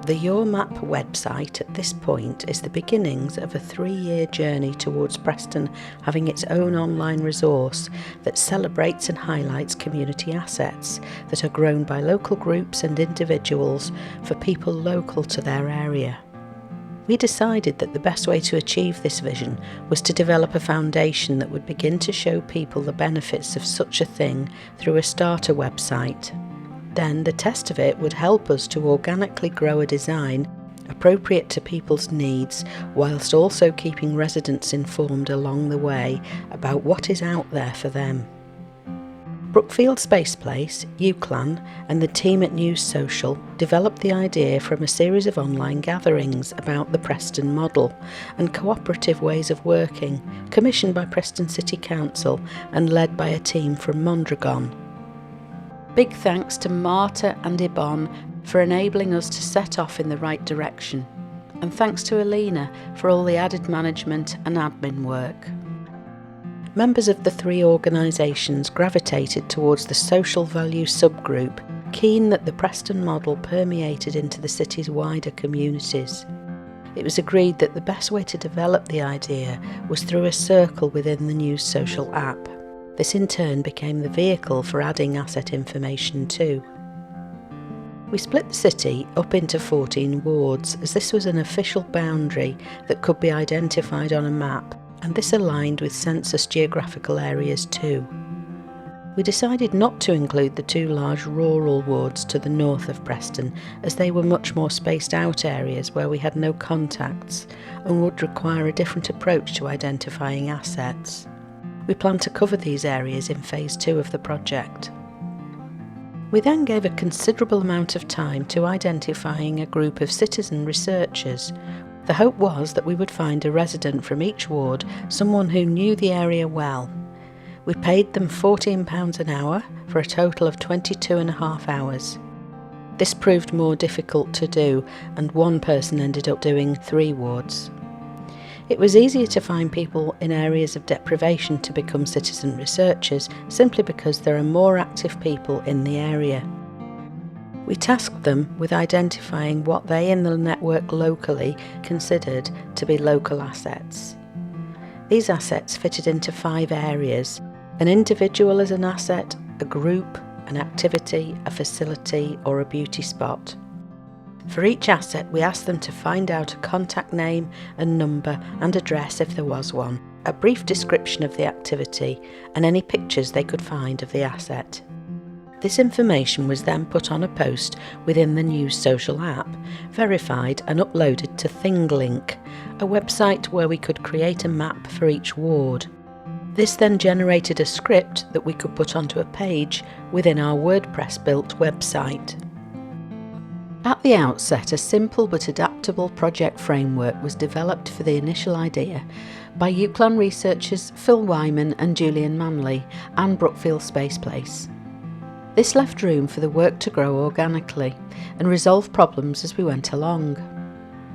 The YourMap website at this point is the beginnings of a 3-year journey towards Preston having its own online resource that celebrates and highlights community assets that are grown by local groups and individuals for people local to their area. We decided that the best way to achieve this vision was to develop a foundation that would begin to show people the benefits of such a thing through a starter website. Then the test of it would help us to organically grow a design appropriate to people's needs, whilst also keeping residents informed along the way about what is out there for them. Brookfield Space Place, UCLAN and the team at News Social developed the idea from a series of online gatherings about the Preston model and cooperative ways of working, commissioned by Preston City Council and led by a team from Mondragon. Big thanks to Marta and Yvonne for enabling us to set off in the right direction, and thanks to Alina for all the added management and admin work. Members of the 3 organisations gravitated towards the social value subgroup, keen that the Preston model permeated into the city's wider communities. It was agreed that the best way to develop the idea was through a circle within the News Social app. This in turn became the vehicle for adding asset information too. We split the city up into 14 wards, as this was an official boundary that could be identified on a map, and this aligned with census geographical areas too. We decided not to include the 2 large rural wards to the north of Preston, as they were much more spaced out areas where we had no contacts and would require a different approach to identifying assets. We plan to cover these areas in phase 2 of the project. We then gave a considerable amount of time to identifying a group of citizen researchers. The hope was that we would find a resident from each ward, someone who knew the area well. We paid them £14 an hour for a total of 22.5 hours. This proved more difficult to do, and one person ended up doing 3 wards. It was easier to find people in areas of deprivation to become citizen researchers simply because there are more active people in the area. We tasked them with identifying what they in the network locally considered to be local assets. These assets fitted into 5 areas: an individual as an asset, a group, an activity, a facility or a beauty spot. For each asset, we asked them to find out a contact name and number and address if there was one, a brief description of the activity, and any pictures they could find of the asset. This information was then put on a post within the News Social app, verified and uploaded to ThingLink, a website where we could create a map for each ward. This then generated a script that we could put onto a page within our WordPress-built website. At the outset, a simple but adaptable project framework was developed for the initial idea by UCLAN researchers Phil Wyman and Julian Manley and Brookfield Space Place. This left room for the work to grow organically and resolve problems as we went along.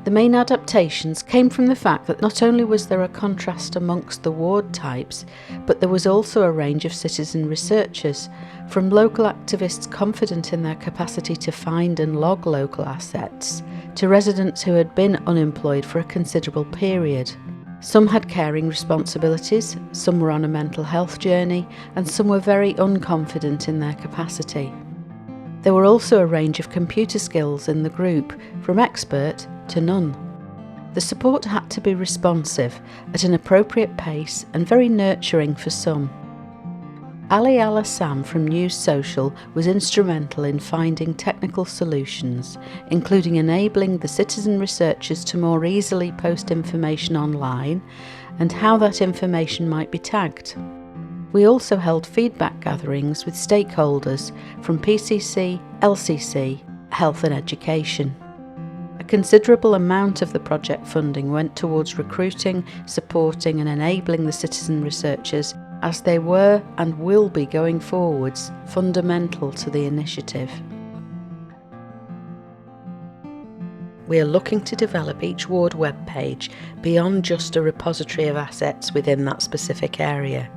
The main adaptations came from the fact that not only was there a contrast amongst the ward types, but there was also a range of citizen researchers, from local activists confident in their capacity to find and log local assets, to residents who had been unemployed for a considerable period. Some had caring responsibilities, some were on a mental health journey, and some were very unconfident in their capacity. There were also a range of computer skills in the group, from expert to none. The support had to be responsive, at an appropriate pace, and very nurturing for some. Ali Al-Assam from News Social was instrumental in finding technical solutions, including enabling the citizen researchers to more easily post information online and how that information might be tagged. We also held feedback gatherings with stakeholders from PCC, LCC, Health and Education. A considerable amount of the project funding went towards recruiting, supporting and enabling the citizen researchers, as they were and will be going forwards fundamental to the initiative. We are looking to develop each ward webpage beyond just a repository of assets within that specific area.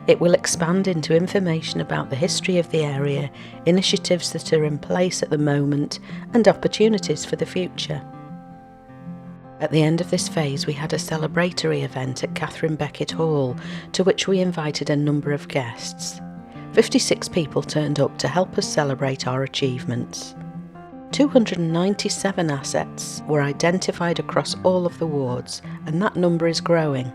It will expand into information about the history of the area, initiatives that are in place at the moment, and opportunities for the future. At the end of this phase, we had a celebratory event at Catherine Beckett Hall, to which we invited a number of guests. 56 people turned up to help us celebrate our achievements. 297 assets were identified across all of the wards, and that number is growing.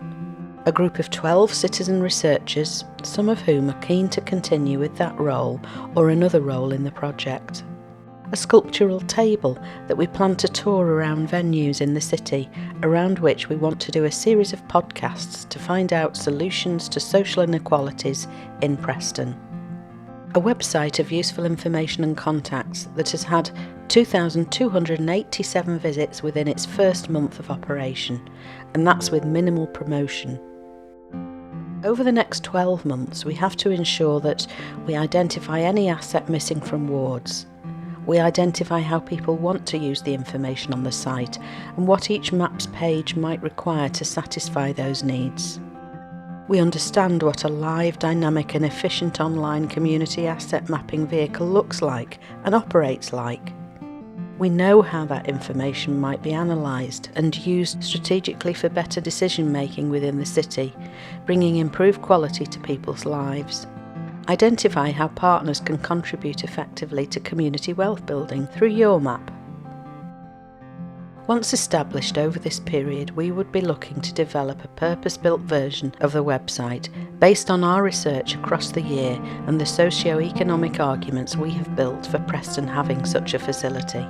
A group of 12 citizen researchers, some of whom are keen to continue with that role or another role in the project. A sculptural table that we plan to tour around venues in the city, around which we want to do a series of podcasts to find out solutions to social inequalities in Preston. A website of useful information and contacts that has had 2,287 visits within its first month of operation, and that's with minimal promotion. Over the next 12 months, we have to ensure that we identify any asset missing from wards. We identify how people want to use the information on the site and what each MAPS page might require to satisfy those needs. We understand what a live, dynamic and efficient online community asset mapping vehicle looks like and operates like. We know how that information might be analysed and used strategically for better decision making within the city, bringing improved quality to people's lives. Identify how partners can contribute effectively to community wealth building through YourMap. Once established over this period, we would be looking to develop a purpose-built version of the website based on our research across the year and the socio-economic arguments we have built for Preston having such a facility.